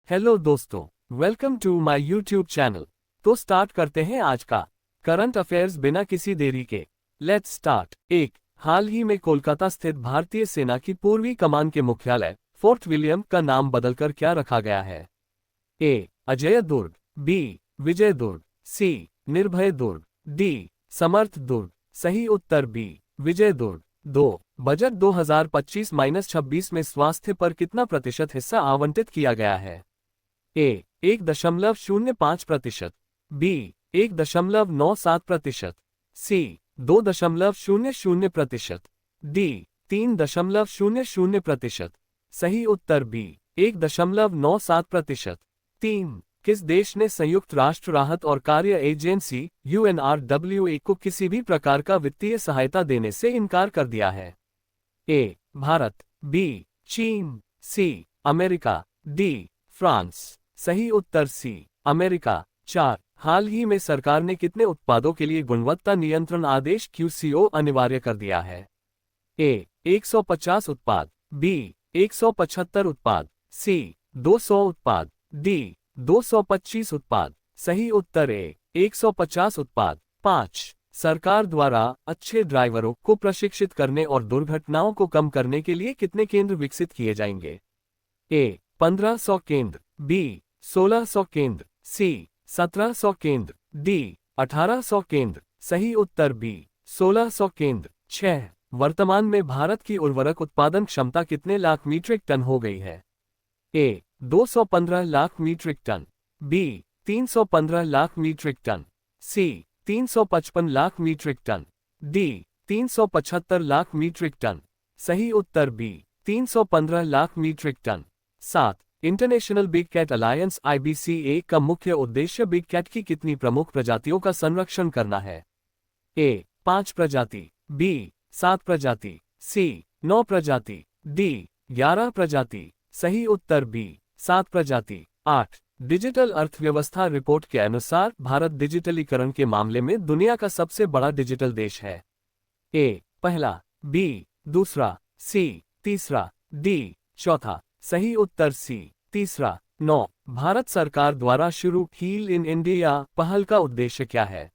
Hello दोस्तों, welcome to my YouTube channel. तो start करते हैं आज का करंट अफेयर्स बिना किसी देरी के। Let's start. एक, हाल ही में कोलकाता स्थित भारतीय सेना की पूर्वी कमान के मुख्यालय फोर्ट विलियम का नाम बदलकर क्या रखा गया है? ए. अजय दुर्ग, बी. विजय दुर्ग, सी. निर्भय दुर्ग, डी. समर्थ दुर्ग। सही उत्तर बी. विजय दुर्ग। 2. बजट 2025-26 में स्वास्थ्य पर कितना प्रतिशत हिस्सा आवंटित किया गया है? ए. 1.05%, बी. 1.97%, सी. 2.00%, डी. 3.00%। सही उत्तर बी. 1.97%। 3. किस देश ने संयुक्त राष्ट्र राहत और कार्य एजेंसी UNRWA को किसी भी प्रकार का वित्तीय सहायता देने से इनकार कर दिया है? ए. भारत, बी. चीन, सी. America, D. फ्रांस। सही उत्तर सी. अमेरिका। 4. हाल ही में सरकार ने कितने उत्पादों के लिए गुणवत्ता नियंत्रण आदेश QCO अनिवार्य कर दिया है? ए. 150 उत्पाद, बी. 175 उत्पाद, सी. 200 उत्पाद, डी. 225 उत्पाद। सही उत्तर ए. 150 उत्पाद। 5. सरकार द्वारा अच्छे ड्राइवरों को प्रशिक्षित करने और दुर्घटनाओं को कम करने के लिए कितने केंद्र विकसित किए जाएंगे? ए. 1500 केंद्र, बी. 1600 केंद्र, सी. 1700 केंद्र, डी. 1800 केंद्र। सही उत्तर बी. 1600 केंद्र। 6. वर्तमान में भारत की उर्वरक उत्पादन क्षमता कितने लाख मीट्रिक टन हो गई है? A. 215 lakh metric ton, B. 315 lakh metric ton, C. 355 lakh metric ton, D. 375 lakh metric ton. सही उत्तर B. 315 lakh metric ton. 7. International big cat alliance IBCA का मुख्य उद्देश्य बिग कैट की कितनी प्रमुख प्रजातियों का संरक्षण करना है? ए. 5 प्रजाति, बी. 7 प्रजाति, सी. 9 प्रजाति, डी. 11 प्रजाति। सही उत्तर बी. 7 प्रजाति। 8. डिजिटल अर्थव्यवस्था रिपोर्ट के अनुसार भारत डिजिटलीकरण के मामले में दुनिया का सबसे बड़ा डिजिटल देश है? ए. पहला, बी. दूसरा, सी. तीसरा, डी. चौथा। सही उत्तर सी. तीसरा। 9. भारत सरकार द्वारा शुरू हील इन इंडिया पहल का उद्देश्य क्या है?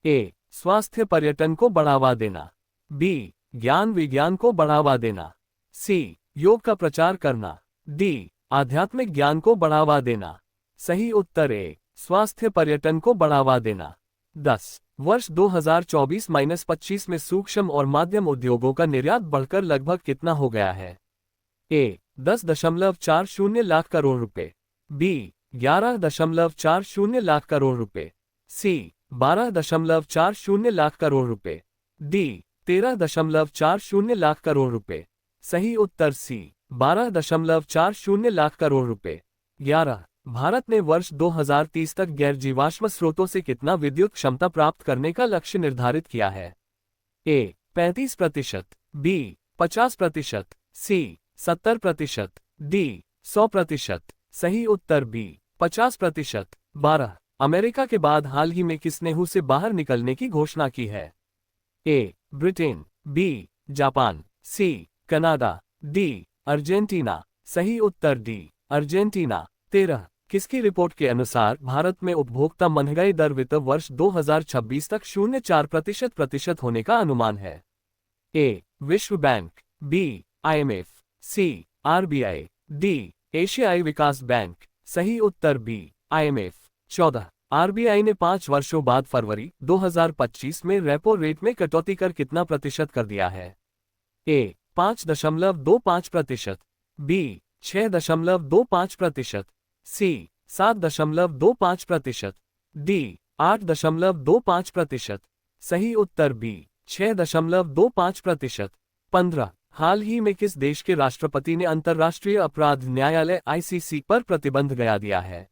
ए. स्वास्थ्य पर्यटन को बढ़ावा देना, बी. ज्ञान विज्ञान को बढ़ावा देना, सी. योग का प्रचार करना, डी. आध्यात्मिक ज्ञान को बढ़ावा देना। सही उत्तर ए. स्वास्थ्य पर्यटन को बढ़ावा देना। 10. वर्ष 2024-25 में सूक्ष्म और माध्यम उद्योगों का निर्यात बढ़कर लगभग कितना हो गया है? ए. 10.40 लाख करोड़ रुपए, बी. 11.40 लाख करोड़ रुपए, सी. 12.40 लाख करोड़ रुपए, डी. 13.40 लाख करोड़ रुपए। सही उत्तर सी. 12.40 लाख करोड़ रुपए। 11. भारत ने वर्ष 2030 तक गैर जीवाश्म स्रोतों से कितना विद्युत क्षमता प्राप्त करने का लक्ष्य निर्धारित किया है? ए. 35%, बी. 50%, सी. 70%, डी. 100%। सही उत्तर बी. 50%। 12. अमेरिका के बाद हाल ही में किसने हु से बाहर निकलने की घोषणा की है? A. Britain, B. Japan, C. Canada, D. Argentina. सही उत्तर डी. अर्जेंटीना। 13. किसकी रिपोर्ट के अनुसार भारत में उपभोक्ता महंगाई दर वित्त वर्ष 2026 तक 0.4% होने का अनुमान है? ए. विश्व बैंक, बी. IMF, सी. RBI, D. एशियाई विकास बैंक। सही उत्तर बी. IMF। 14. RBI ने 5 वर्षों बाद फरवरी 2025 में रेपो रेट में कटौती कर कितना प्रतिशत कर दिया है? ए. 5.25%, बी. 6.25%, सी. 7.25%, डी. 8.25%। सही उत्तर बी. 6.25%। 15. हाल ही में किस देश के राष्ट्रपति ने अंतर्राष्ट्रीय अपराध न्यायालय ICC पर प्रतिबंध लगा दिया है?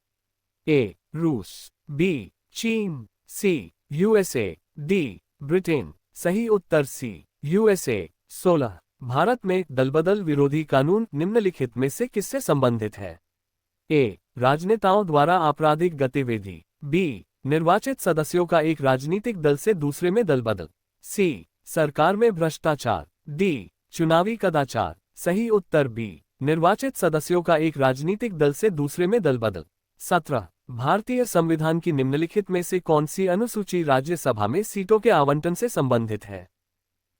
ए. रूस, बी. चीन, सी. USA, D. ब्रिटेन। सही उत्तर सी. USA। 16. भारत में दलबदल विरोधी कानून निम्नलिखित में से किससे संबंधित है? ए. राजनेताओं द्वारा आपराधिक गतिविधि, बी. निर्वाचित सदस्यों का एक राजनीतिक दल से दूसरे में दलबदल, सी. सरकार में भ्रष्टाचार, डी. चुनावी कदाचार। सही उत्तर बी. निर्वाचित सदस्यों का एक राजनीतिक दल से दूसरे में दल बदल। 17 भारतीय संविधान की निम्नलिखित में से कौन सी अनुसूची राज्यसभा में सीटों के आवंटन से संबंधित है?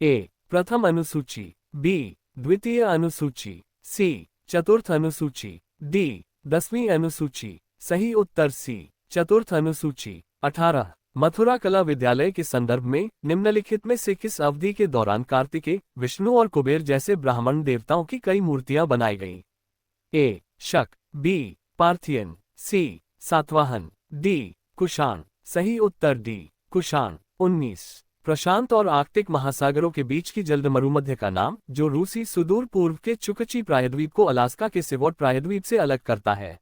ए. प्रथम अनुसूची, बी. द्वितीय अनुसूची, सी. चतुर्थ अनुसूची, डी. 10वीं अनुसूची। सही उत्तर सी. चतुर्थ अनुसूची। 18 मथुरा कला विद्यालय के संदर्भ में निम्नलिखित में से किस अवधि के दौरान कार्तिकेय, विष्णु और कुबेर जैसे ब्राह्मण देवताओं की कई मूर्तियां बनाई गईं? ए. शक, बी. पार्थियन, सी. सातवाहन, डी. कुषाण। सही उत्तर डी. कुषाण। 19 प्रशांत और आर्कटिक महासागरों के बीच की जलदमरुमध्य का नाम, जो रूसी सुदूर पूर्व के चुकची प्रायद्वीप को अलास्का के सिवोट प्रायद्वीप से अलग करता है?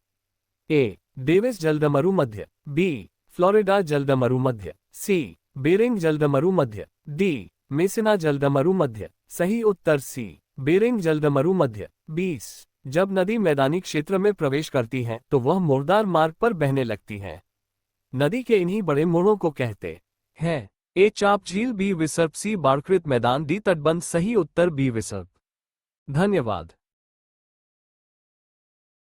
ए. डेविस जलदमरुमध्य, बी. फ्लोरिडा जलदमरुमध्य, सी. बेरिंग जलदमरुमध्य, डी. मेसिना जलदमरुमध्य। सही उत्तर सी. बेरिंग जलदमरुमध्य। 20 जब नदी मैदानी क्षेत्र में प्रवेश करती है तो वह मोड़दार मार्ग पर बहने लगती है। नदी के इन्हीं बड़े मोड़ों को कहते हैं। ए. चाप झील, बी. विसर्प, सी. बाढ़कृत मैदान, डी. तटबंध। सही उत्तर बी. विसर्प। धन्यवाद।